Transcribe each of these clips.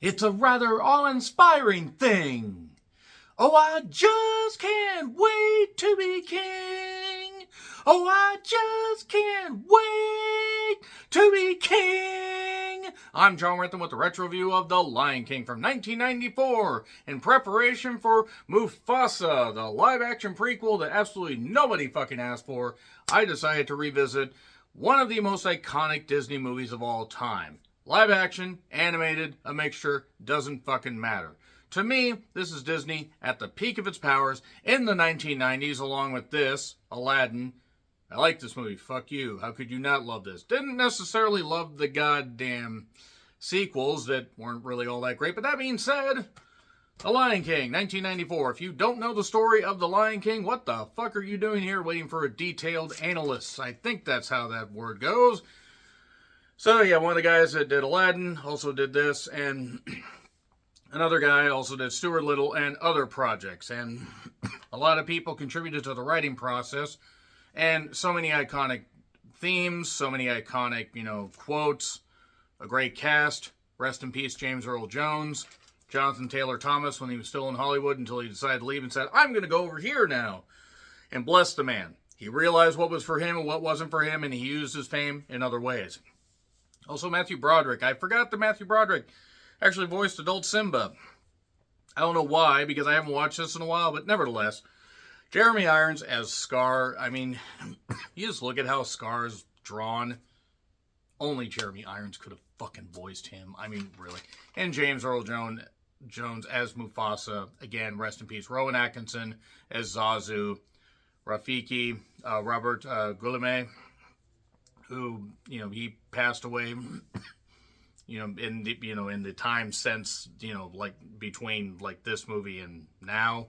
It's a rather awe-inspiring thing. Oh, I just can't wait to be king. Oh, I just can't wait to be king. I'm John Rentham with the retro review of The Lion King from 1994 in preparation for Mufasa, the live-action prequel that absolutely nobody fucking asked for. I decided to revisit one of the most iconic Disney movies of all time. Live action, animated, a mixture, doesn't fucking matter. To me, this is Disney at the peak of its powers in the 1990s, along with this, Aladdin. I like this movie, fuck you. How could you not love this? Didn't necessarily love the goddamn sequels that weren't really all that great, but that being said, The Lion King, 1994. If you don't know the story of The Lion King, what the fuck are you doing here waiting for a detailed analyst? I think that's how that word goes. So yeah, one of the guys that did Aladdin also did this, and another guy also did Stuart Little and other projects. And a lot of people contributed to the writing process, and so many iconic themes, so many iconic, quotes, a great cast. Rest in peace, James Earl Jones. Jonathan Taylor Thomas when he was still in Hollywood until he decided to leave and said, I'm going to go over here now. And bless the man. He realized what was for him and what wasn't for him, and he used his fame in other ways. Also, Matthew Broderick. I forgot that Matthew Broderick actually voiced adult Simba. I don't know why, because I haven't watched this in a while, but nevertheless, Jeremy Irons as Scar. I mean, you just look at how Scar is drawn. Only Jeremy Irons could have fucking voiced him. I mean, really. And James Earl Jones as Mufasa. Again, rest in peace. Rowan Atkinson as Zazu. Rafiki, Robert Guillaume, who, he passed away, in the time since, like between like this movie and now.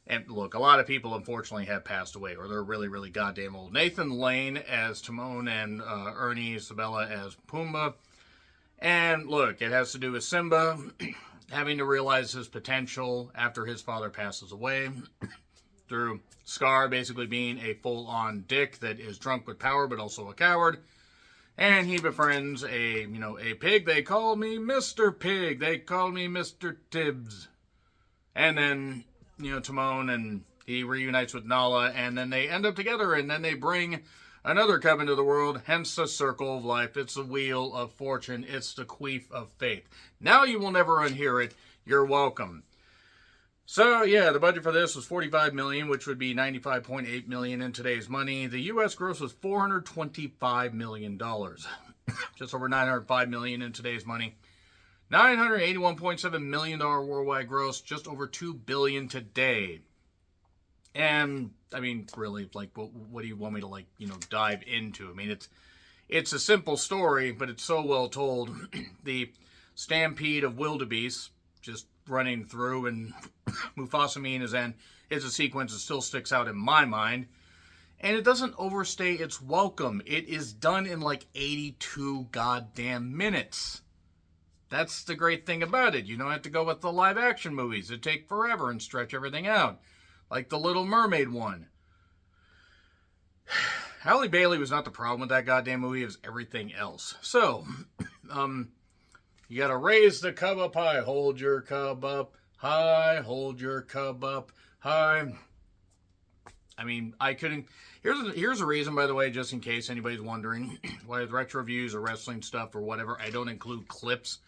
And look, a lot of people unfortunately have passed away, or they're really, really goddamn old. Nathan Lane as Timon and Ernie Sabella as Pumbaa. And look, it has to do with Simba having to realize his potential after his father passes away. Through Scar basically being a full-on dick that is drunk with power but also a coward. And he befriends a pig. They call me Mr. Pig. They call me Mr. Tibbs. And then, Timon, and he reunites with Nala, and then they end up together, and then they bring another cub into the world, hence the circle of life. It's the wheel of fortune. It's the queef of fate. Now you will never unhear it. You're welcome. So, yeah, the budget for this was $45 million, which would be $95.8 million in today's money. The U.S. gross was $425 million. Just over $905 million in today's money. $981.7 million worldwide gross, just over $2 billion today. And, I mean, really, like, what do you want me to, dive into? I mean, it's a simple story, but it's so well told. The stampede of wildebeest just running through, and Mufasa meeting his end is a sequence that still sticks out in my mind. And it doesn't overstay its welcome. It is done in like 82 goddamn minutes. That's the great thing about it. You don't have to go with the live action movies that take forever and stretch everything out. Like the Little Mermaid one. Halle Bailey was not the problem with that goddamn movie. It was everything else. So, you gotta raise the cub up high. Hold your cub up high. Hold your cub up high. I mean, I couldn't... Here's a reason, by the way, just in case anybody's wondering why with retro reviews or wrestling stuff or whatever, I don't include clips.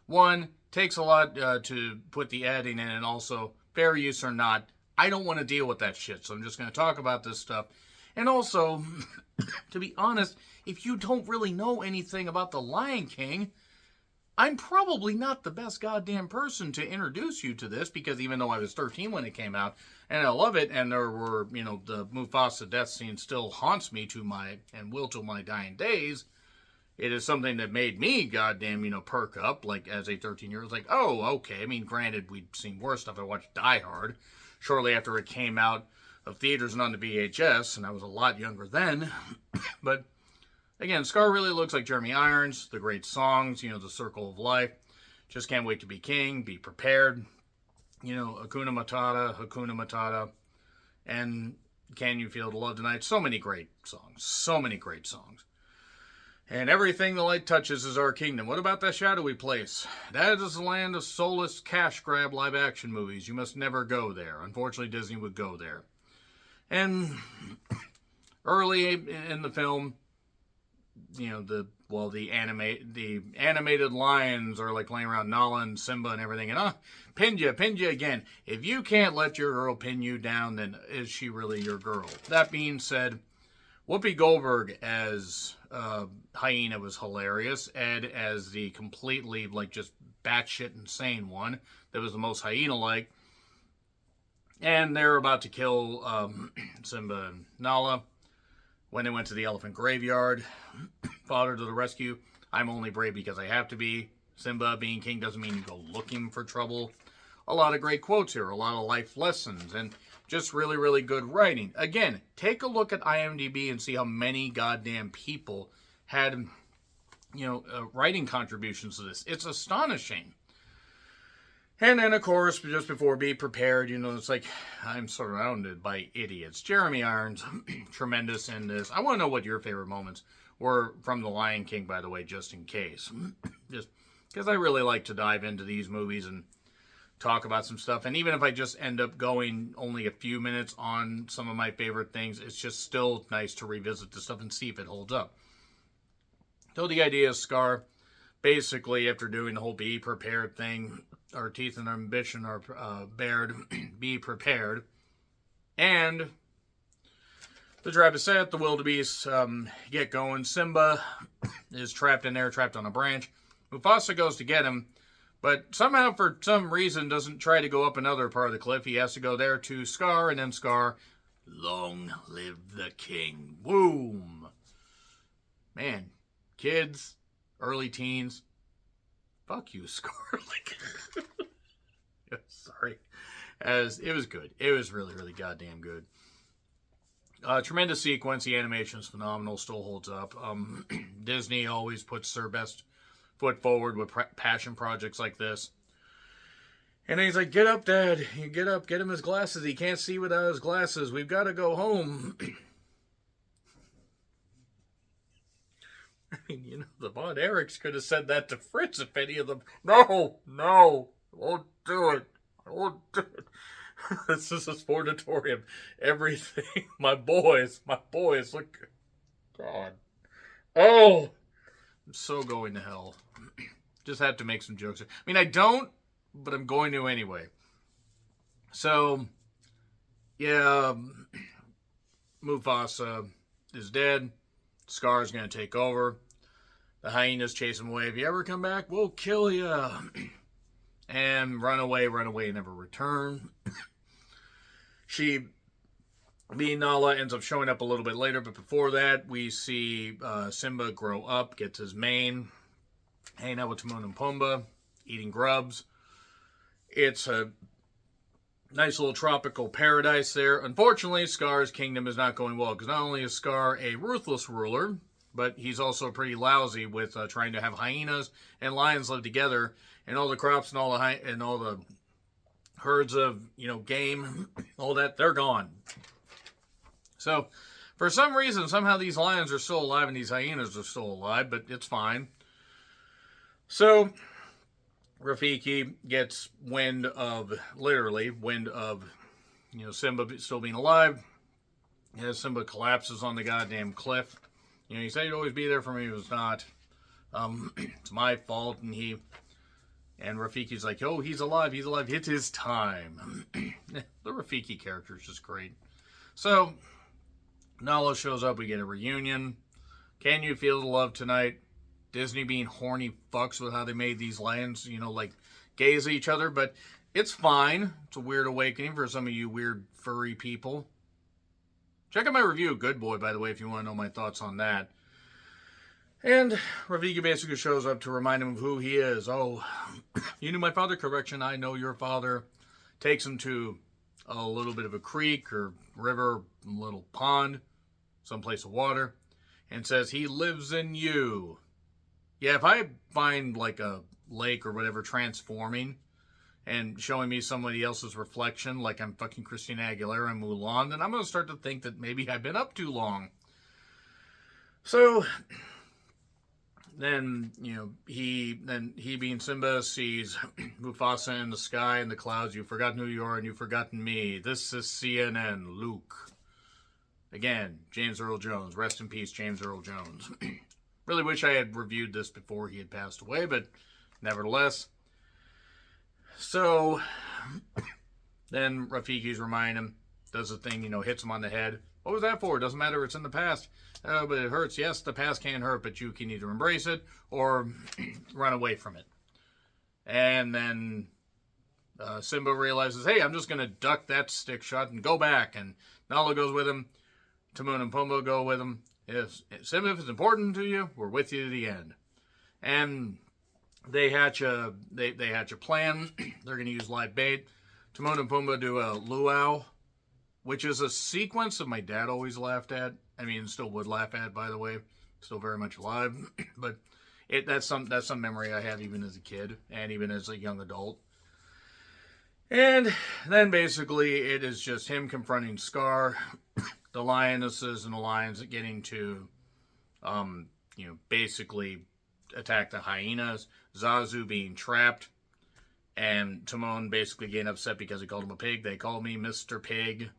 One, takes a lot to put the editing in, and also, fair use or not, I don't want to deal with that shit, so I'm just going to talk about this stuff. And also, to be honest, if you don't really know anything about The Lion King, I'm probably not the best goddamn person to introduce you to this, because even though I was 13 when it came out, and I love it, and there were, the Mufasa death scene still haunts me and will till my dying days, it is something that made me goddamn, perk up, like, as a 13-year-old, like, oh, okay. I mean, granted, we'd seen worse stuff. I watched Die Hard shortly after it came out of theaters and on the VHS, and I was a lot younger then, but... Again, Scar really looks like Jeremy Irons. The great songs, the Circle of Life. Just Can't Wait to Be King. Be Prepared. Hakuna Matata. And Can You Feel the Love Tonight. So many great songs. And everything the light touches is our kingdom. What about that shadowy place? That is the land of soulless cash grab live action movies. You must never go there. Unfortunately, Disney would go there. And early in the film, you know, the animated lions are like playing around Nala and Simba and everything. And pinned you again. If you can't let your girl pin you down, then is she really your girl? That being said, Whoopi Goldberg as Hyena was hilarious. Ed as the completely, like, just batshit insane one that was the most hyena-like. And they're about to kill Simba and Nala when they went to the elephant graveyard. Father to the rescue. I'm only brave because I have to be. Simba being king doesn't mean you go looking for trouble. A lot of great quotes here. A lot of life lessons. And just really, really good writing. Again, take a look at IMDb and see how many goddamn people had, writing contributions to this. It's astonishing. And then, of course, just before Be Prepared, it's like I'm surrounded by idiots. Jeremy Irons, tremendous in this. I want to know what your favorite moments were from The Lion King, by the way, just in case. Just because I really like to dive into these movies and talk about some stuff. And even if I just end up going only a few minutes on some of my favorite things, it's just still nice to revisit the stuff and see if it holds up. So the idea is Scar, basically, after doing the whole Be Prepared thing, our teeth and our ambition are bared, be prepared. And the trap is set, the wildebeest get going. Simba is trapped in there, trapped on a branch. Mufasa goes to get him, but somehow, for some reason, doesn't try to go up another part of the cliff. He has to go there to Scar, and then Scar, long live the king. Boom. Man, kids, early teens, fuck you, Scar. Sorry. As it was good. It was really, really goddamn good. Tremendous sequence. The animation is phenomenal. Still holds up. Disney always puts their best foot forward with passion projects like this. And then he's like, get up, Dad. You get up. Get him his glasses. He can't see without his glasses. We've got to go home. I mean, the Von Erichs could have said that to Fritz if any of them. No, I won't do it. This is a sportatorium. Everything. My boys, look. God. Oh! I'm so going to hell. Just have to make some jokes. I mean, I don't, but I'm going to anyway. So, yeah, Mufasa is dead. Scar's going to take over. The hyenas chase him away. If you ever come back, we'll kill you. And run away, never return. Nala ends up showing up a little bit later, but before that, we see Simba grow up, gets his mane, hanging out with Timon and Pumbaa, eating grubs. It's a nice little tropical paradise there. Unfortunately, Scar's kingdom is not going well, because not only is Scar a ruthless ruler, but he's also pretty lousy with trying to have hyenas and lions live together, and all the crops and all the herds of game, all that, they're gone. So, for some reason, somehow these lions are still alive and these hyenas are still alive, but it's fine. So, Rafiki gets wind of Simba still being alive. As Simba collapses on the goddamn cliff. He said he'd always be there for me, it was not. It's my fault, and Rafiki's like, oh, he's alive, it's his time. The Rafiki character is just great. So, Nala shows up, we get a reunion. Can you feel the love tonight? Disney being horny fucks with how they made these lions, gaze at each other, but it's fine. It's a weird awakening for some of you weird furry people. Check out my review of Good Boy, by the way, if you want to know my thoughts on that. And Rafiki basically shows up to remind him of who he is. Oh, you knew my father? Correction, I know your father. Takes him to a little bit of a creek or river, little pond, someplace of water, and says he lives in you. Yeah, if I find like a lake or whatever transforming and showing me somebody else's reflection, like I'm fucking Christina Aguilera in Mulan, then I'm going to start to think that maybe I've been up too long. So, then, he being Simba sees Mufasa in the sky and the clouds. You've forgotten who you are and you've forgotten me. This is CNN, Luke. Again, James Earl Jones. Rest in peace, James Earl Jones. Really wish I had reviewed this before he had passed away, but nevertheless. So, then Rafiki's remind him, does the thing, hits him on the head. What was that for? It doesn't matter, it's in the past. But it hurts. Yes, the past can hurt, but you can either embrace it or run away from it. And then Simba realizes, hey, I'm just going to duck that stick shot and go back. And Nala goes with him. Timon and Pumbaa go with him. Simba, if it's important to you, we're with you to the end. And they hatch a plan. They're going to use live bait. Timon and Pumbaa do a luau, which is a sequence that my dad always laughed at. I mean, still would laugh at, by the way. Still very much alive. But that's some memory I have even as a kid and even as a young adult. And then basically it is just him confronting Scar, the lionesses and the lions getting to, basically attack the hyenas, Zazu being trapped, and Timon basically getting upset because he called him a pig. They call me Mr. Pig.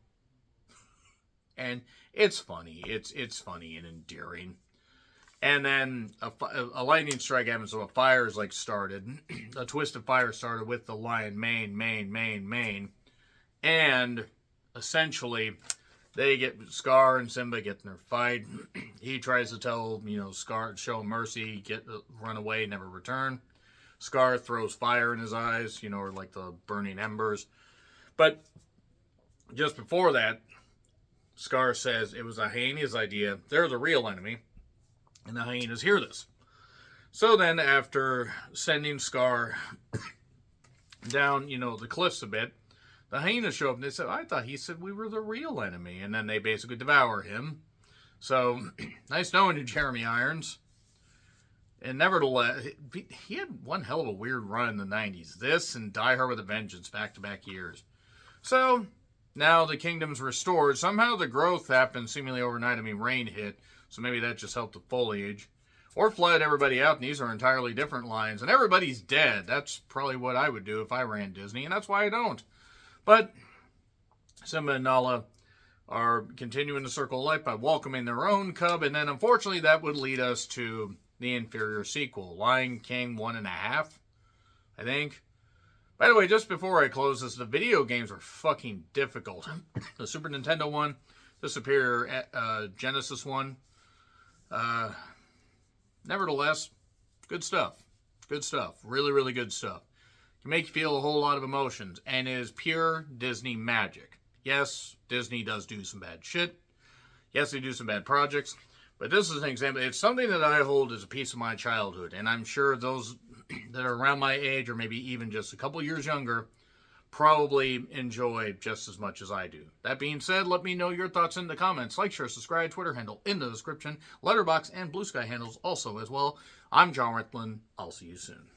And it's funny. It's funny and endearing. And then a lightning strike happens, so a fire is started. A twist of fire started with the lion mane. And essentially, they get Scar and Simba get in their fight. He tries to tell, Scar, show mercy, run away, never return. Scar throws fire in his eyes, or like the burning embers. But just before that, Scar says it was a hyena's idea. They're the real enemy. And the hyenas hear this. So then, after sending Scar down, the cliffs a bit, the hyenas show up and they said, I thought he said we were the real enemy. And then they basically devour him. So, nice knowing you, Jeremy Irons. And nevertheless, he had one hell of a weird run in the 90s. This and Die Hard with a Vengeance, back-to-back years. So, now the kingdom's restored. Somehow the growth happened seemingly overnight. I mean, rain hit, so maybe that just helped the foliage. Or flooded everybody out, and these are entirely different lines. And everybody's dead. That's probably what I would do if I ran Disney, and that's why I don't. But Simba and Nala are continuing the circle of life by welcoming their own cub, and then unfortunately that would lead us to the inferior sequel, Lion King 1.5, I think. By the way, just before I close this, the video games are fucking difficult. The Super Nintendo one, the Superior Genesis one. Nevertheless, good stuff. Good stuff. Really, really good stuff. Can make you feel a whole lot of emotions, and is pure Disney magic. Yes, Disney does do some bad shit. Yes, they do some bad projects. But this is an example. It's something that I hold as a piece of my childhood, and I'm sure those that are around my age, or maybe even just a couple years younger, probably enjoy just as much as I do. That being said, let me know your thoughts in the comments. Like, share, subscribe, Twitter handle in the description, Letterboxd and Blue Sky handles also as well. I'm John Rickland. I'll see you soon.